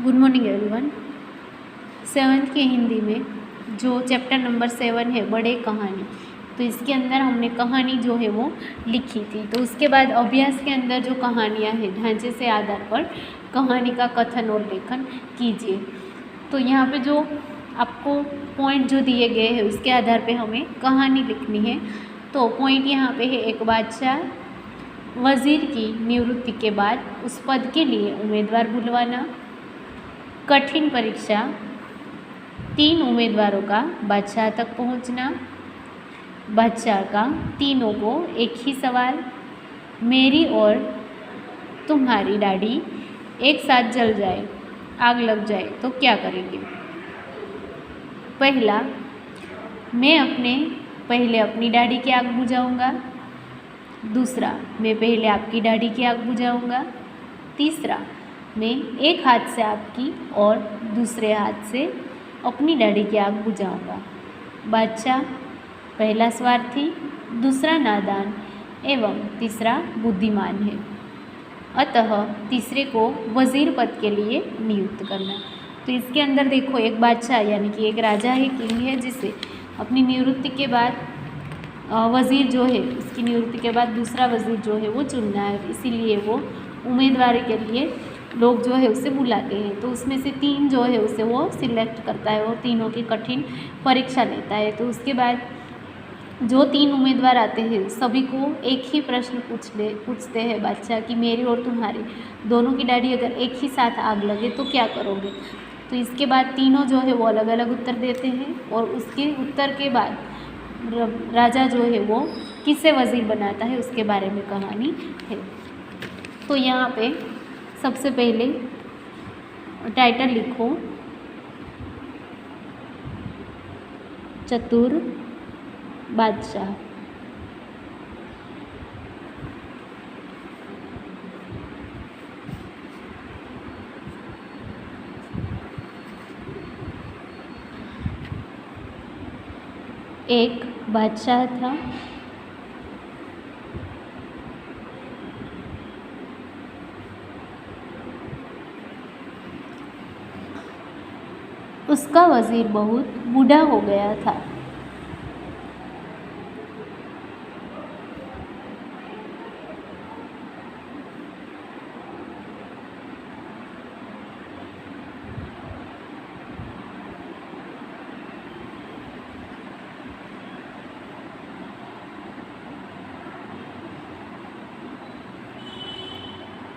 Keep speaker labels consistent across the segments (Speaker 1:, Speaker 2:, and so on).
Speaker 1: Good morning everyone. 7th की हिंदी में जो चैप्टर नंबर 7 है बड़े कहानी, तो इसके अंदर हमने कहानी जो है वो लिखी थी। तो उसके बाद अभ्यास के अंदर जो कहानियाँ हैं ढांचे से आधार पर कहानी का कथन और लेखन कीजिए। तो यहाँ पे जो आपको पॉइंट जो दिए गए हैं उसके आधार पे हमें कहानी लिखनी है। तो पॉइंट यहाँ पे है, एक बादशाह वज़ीर की निवृत्ति के बाद उस पद के लिए उम्मीदवार बुलवाना, कठिन परीक्षा, 3 उम्मीदवारों का बादशाह तक पहुंचना, बादशाह का तीनों को एक ही सवाल, मेरी और तुम्हारी दाढ़ी एक साथ जल जाए, आग लग जाए तो क्या करेंगे। पहला, मैं पहले अपनी दाढ़ी की आग बुझाऊंगा। दूसरा, मैं पहले आपकी दाढ़ी की आग बुझाऊंगा। तीसरा, मैं एक हाथ से आपकी और दूसरे हाथ से अपनी दाढ़ी की आग बुझाऊंगा। बादशाह पहला स्वार्थी, दूसरा नादान एवं तीसरा बुद्धिमान है, अतः तीसरे को वज़ीर पद के लिए नियुक्त करना। तो इसके अंदर देखो, एक बादशाह यानी कि एक राजा है, किंग है, जिसे अपनी निवृत्ति के बाद वज़ीर जो है, उसकी निवृत्ति के बाद दूसरा वज़ीर जो है वो चुनना है। इसीलिए वो उम्मीदवारी के लिए लोग जो है उसे बुलाते हैं। तो उसमें से 3 जो है उसे वो सिलेक्ट करता है और तीनों की कठिन परीक्षा लेता है। तो उसके बाद जो 3 उम्मीदवार आते हैं सभी को एक ही प्रश्न पूछते हैं बादशाह कि मेरी और तुम्हारी दोनों की दाढ़ी अगर एक ही साथ आग लगे तो क्या करोगे। तो इसके बाद तीनों जो है वो अलग अलग उत्तर देते हैं और उसके उत्तर के बाद राजा जो है वो किसे वज़ीर बनाता है उसके बारे में कहानी है। तो यहाँ पे सबसे पहले टाइटल लिखो, चतुर बादशाह। एक बादशाह था, उसका वज़ीर बहुत बूढ़ा हो गया था।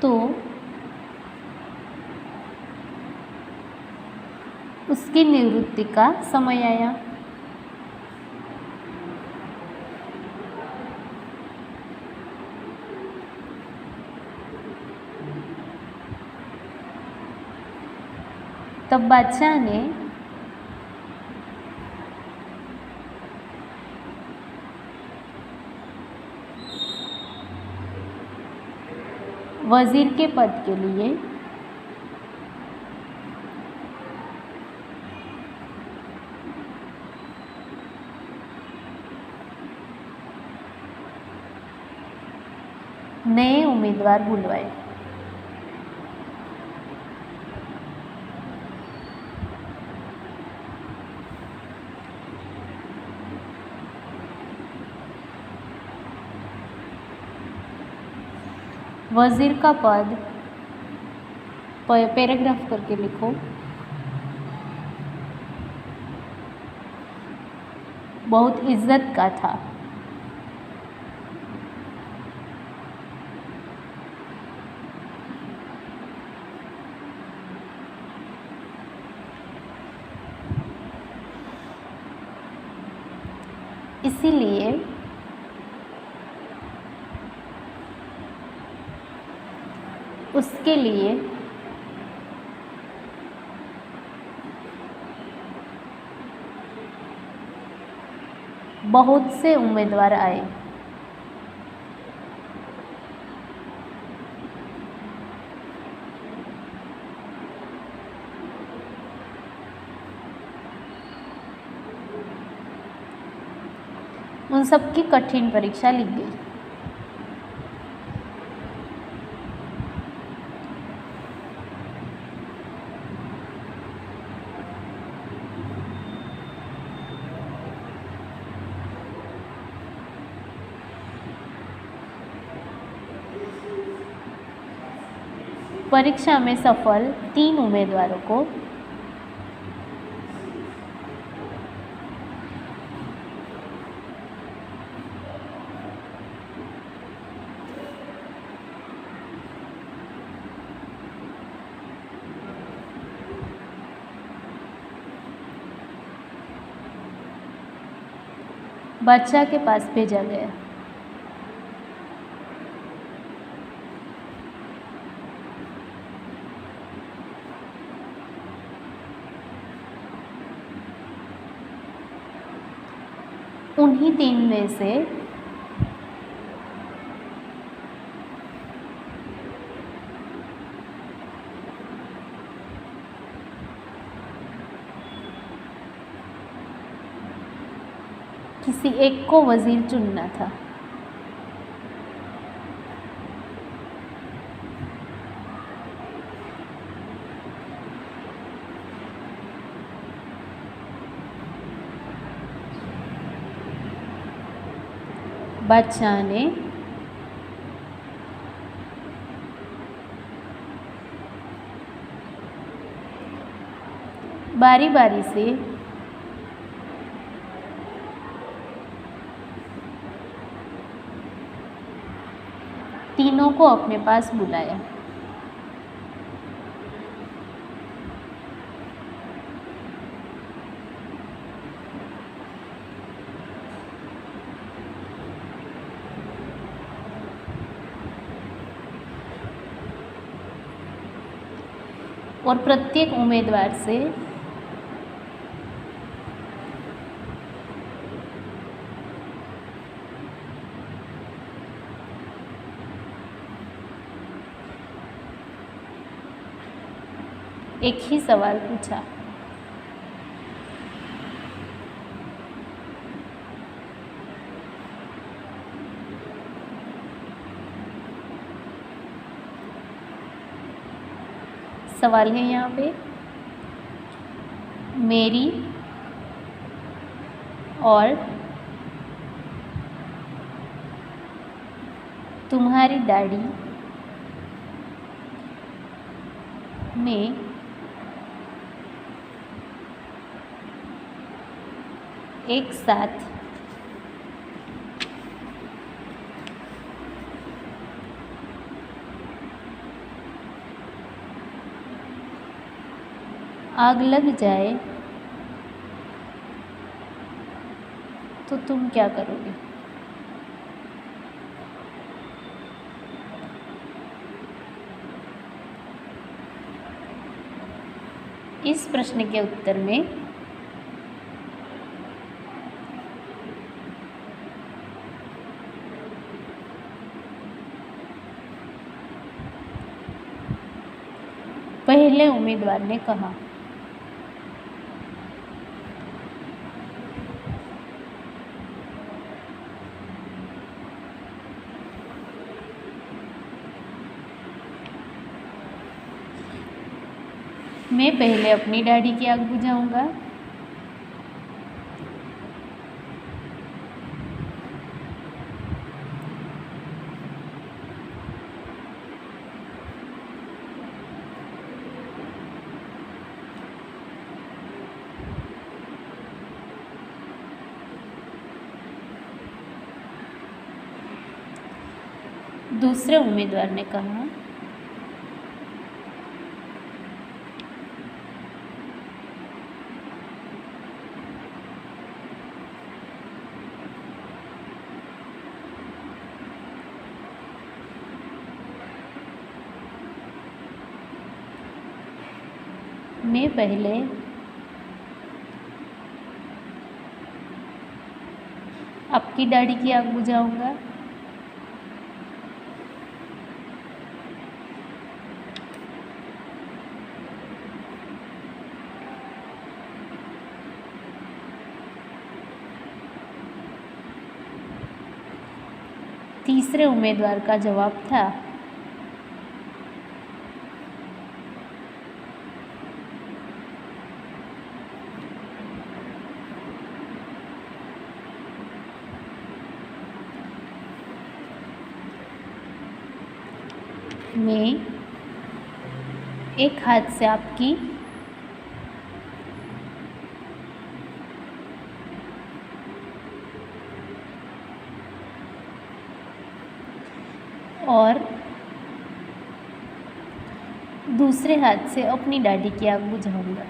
Speaker 1: तो उसकी निवृत्ति का समय आया। तब बादशाह ने वज़ीर के पद के लिए नए उम्मीदवार बुलवाए। वज़ीर का पद पैराग्राफ करके लिखो। बहुत इज्जत का था। इसीलिए उसके लिए बहुत से उम्मीदवार आए। उन सब की कठिन परीक्षा ली गई। परीक्षा में सफल 3 उम्मीदवारों को बादशाह के पास भेजा गया। उन्हीं 3 में से किसी एक को वज़ीर चुनना था। बादशाह ने बारी बारी से तीनों को अपने पास बुलाया। और प्रत्येक उम्मीदवार से एक ही सवाल पूछा। सवाल है यहाँ पे, मेरी और तुम्हारी दाढ़ी में एक साथ आग लग जाए तो तुम क्या करोगे? इस प्रश्न के उत्तर में पहले उम्मीदवार ने कहा, मैं पहले अपनी दाढ़ी की आग बुझाऊंगा। दूसरे उम्मीदवार ने कहा, मैं पहले आपकी दाढ़ी की आग बुझाऊंगा। तीसरे उम्मीदवार का जवाब था, मैं एक हाथ से आपकी और दूसरे हाथ से अपनी दाढ़ी की आग बुझाऊंगा।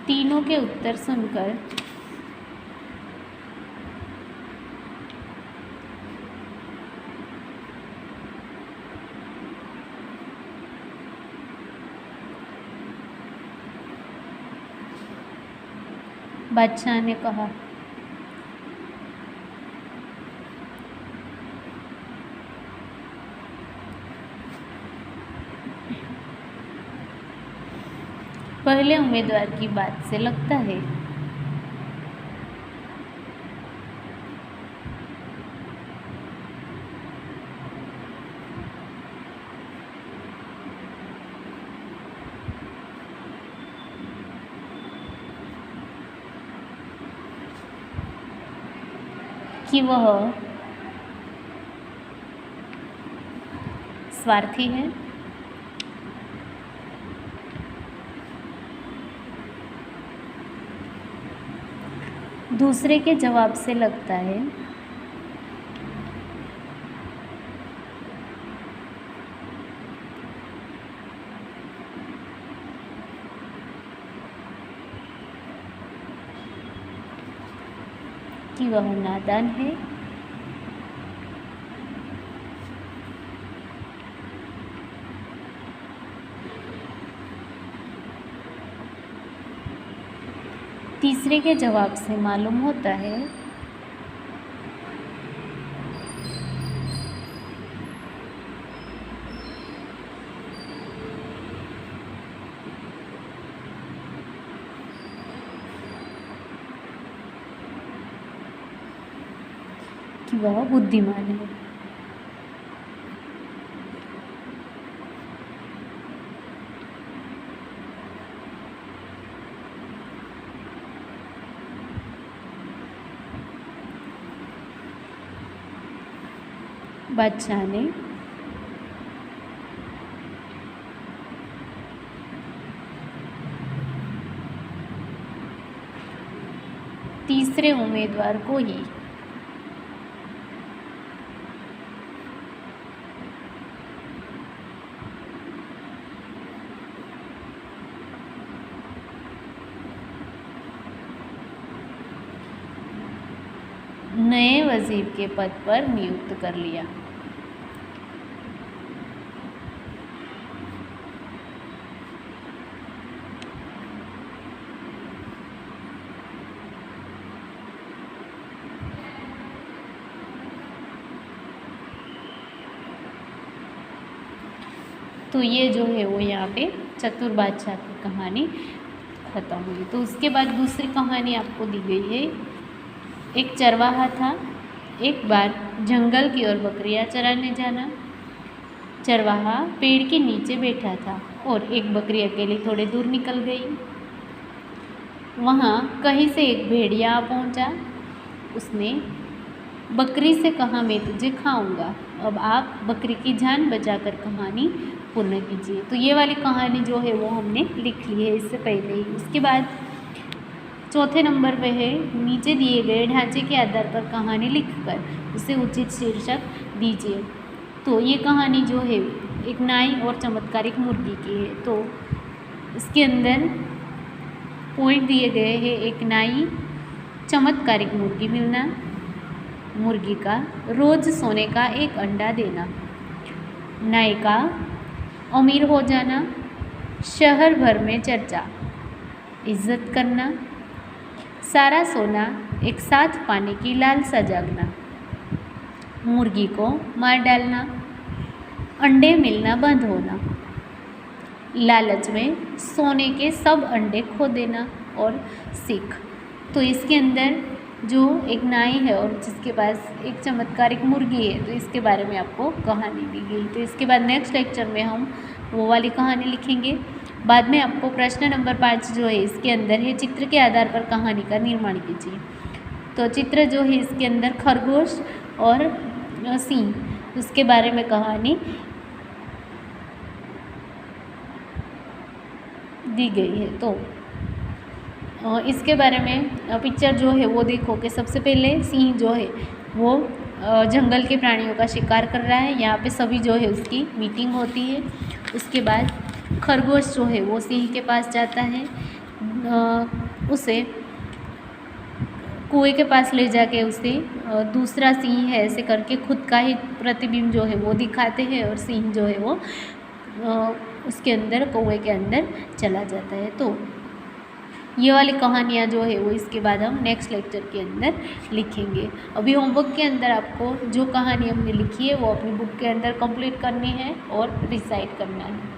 Speaker 1: तीनों के उत्तर सुनकर बादशाह ने कहा, पहले उम्मीदवार की बात से लगता है कि वह स्वार्थी है। दूसरे के जवाब से लगता है कि वह नादान है। तीसरे के जवाब से मालूम होता है कि वह बुद्धिमान है। बादशाह ने तीसरे उम्मीदवार को ही नए वजीर के पद पर नियुक्त कर लिया। तो ये जो है वो यहाँ पे चतुर बादशाह की कहानी ख़त्म हुई। तो उसके बाद दूसरी कहानी आपको दी गई है। एक चरवाहा था। एक बार जंगल की ओर बकरियां चराने जाना। चरवाहा पेड़ के नीचे बैठा था और एक बकरी अकेली थोड़े दूर निकल गई। वहाँ कहीं से एक भेड़िया आ पहुँचा। उसने बकरी से कहा, मैं तुझे खाऊंगा। अब आप बकरी की जान बचाकर कहानी पूर्ण कीजिए। तो ये वाली कहानी जो है वो हमने लिख ली है इससे पहले ही। उसके बाद चौथे नंबर पे है, नीचे दिए गए ढांचे के आधार पर कहानी लिखकर उसे उचित शीर्षक दीजिए। तो ये कहानी जो है एक नाई और चमत्कारिक मुर्गी की है। तो इसके अंदर पॉइंट दिए गए हैं। एक नाई, चमत्कारिक मुर्गी मिलना, मुर्गी का रोज़ सोने का एक अंडा देना, नाई का अमीर हो जाना, शहर भर में चर्चा। इज्जत करना। सारा सोना एक साथ पाने की लालसा जागना। मुर्गी को मार डालना। अंडे मिलना बंद होना। लालच में सोने के सब अंडे खो देना। और सीख। तो इसके अंदर जो एक नाई है और जिसके पास एक चमत्कारिक मुर्गी है, तो इसके बारे में आपको कहानी दी गई। तो इसके बाद नेक्स्ट लेक्चर में हम वो वाली कहानी लिखेंगे। बाद में आपको प्रश्न नंबर 5 जो है इसके अंदर है, चित्र के आधार पर कहानी का निर्माण कीजिए। तो चित्र जो है इसके अंदर खरगोश और सिंह, उसके बारे में कहानी दी गई है। तो इसके बारे में पिक्चर जो है वो देखो कि सबसे पहले सिंह जो है वो जंगल के प्राणियों का शिकार कर रहा है। यहाँ पे सभी जो है उसकी मीटिंग होती है। उसके बाद खरगोश जो है वो सिंह के पास जाता है, उसे कुएं के पास ले जाके उसे दूसरा सिंह है ऐसे करके खुद का ही प्रतिबिंब जो है वो दिखाते हैं और सिंह जो है वो उसके अंदर कुएं के अंदर चला जाता है। तो ये वाली कहानियाँ जो है वो इसके बाद हम नेक्स्ट लेक्चर के अंदर लिखेंगे। अभी होमवर्क के अंदर आपको जो कहानी हमने लिखी है वो अपनी बुक के अंदर कंप्लीट करनी है और रिसाइट करना है।